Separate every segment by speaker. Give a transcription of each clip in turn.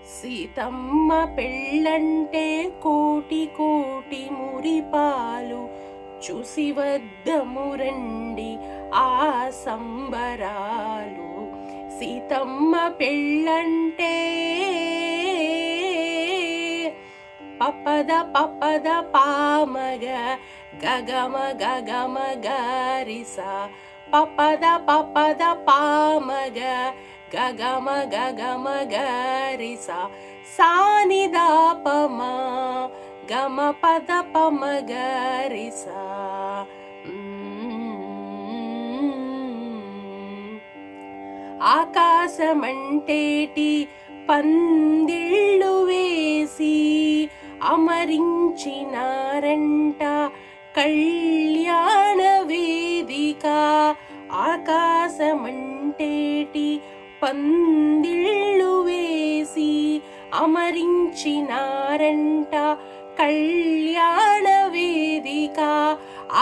Speaker 1: సీతమ్మ పెళ్ళంటే కోటి కోటి మురిపాలు చూసి వద్దము రండి ఆ సంబరాలు. సీతమ్మ పెళ్ళంటే పపద పపద పామగ గగమ గగమ గరిస పపద పపద పామగ గగమ గగమ గరిస సానిదాపమ గమ పద పమ గరిస. ఆకాశమంటేటి పందిళ్ళు వేసి అమరించినారంట కళ్యాణ వేదిక. ఆకాశమంటేటి పందిళ్ళు వేసి అమరించినారంట కళ్యాణ వేదిక.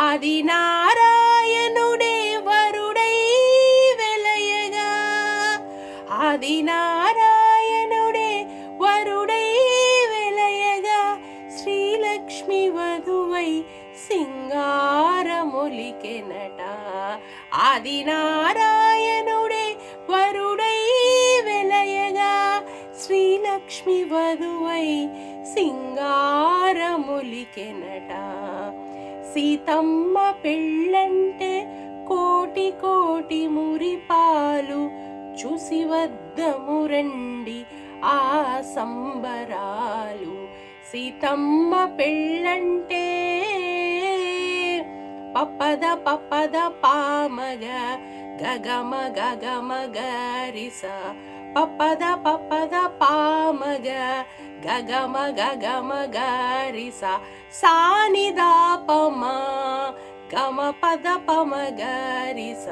Speaker 1: ఆది నారాయణుడే వరుడై వెలయగా, ఆది నారాయణుడే వరుడై వెలయగా, శ్రీలక్ష్మి వధువై సింగారమొలికెనట. ఆది నారాయణుడే వరుడై వెలయగా, శ్రీలక్ష్మి వధువై సింగారమొలికెనట. సీతమ్మ పెళ్ళంటే కోటి కోటి మురిపాలు చూసి వద్దము రండి ఆ సంబరాలు. సీతమ్మ పెళ్ళంటే పపద పపద పామగ గగమ గగమ గరిస పపద పపద పామగ గగమ గగమ గరిస సానిదాపమ గమ పద పమ గరిస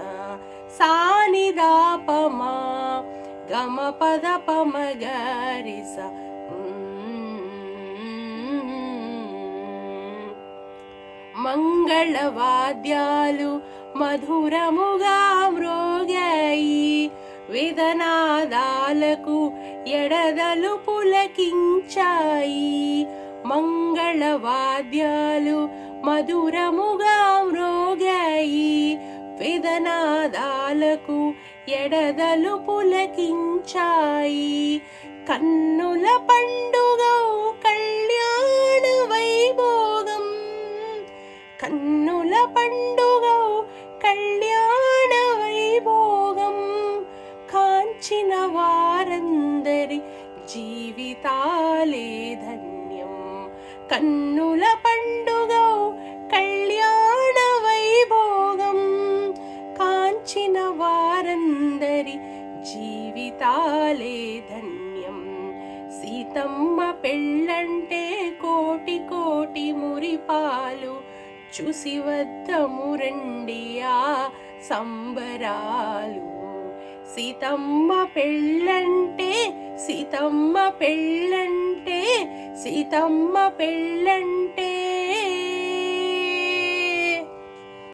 Speaker 1: సానిదాపమ గమ పద పమ గరిస. మంగళవాద్యాలు మధురముగా మ్రోగాయి, వేదనాదాలకు ఎడదలు పులకించాయి. మంగళవాద్యాలు మధురముగా మ్రోగాయి, వేదనాదాలకు ఎడదలు పులకించాయి. కన్నుల పండుగ కళ్యాణ వైభోగం, కన్నుల పండుగ కళ్యాణ వైభోగం. కాంచిన వారందరి జీవితాలే ధన్యం. కన్నుల పండుగ కళ్యాణ వైభోగం, కాంచిన వారందరి జీవితాలే ధన్యం. సీతమ్మ పెళ్ళంటే కోటి కోటి మురిపాలు చూసి వద్దము రండి ఆ సంబరాలు. సీతమ్మ పెళ్ళంటే సీతమ్మ పెళ్ళంటే సీతమ్మ పెళ్ళంటే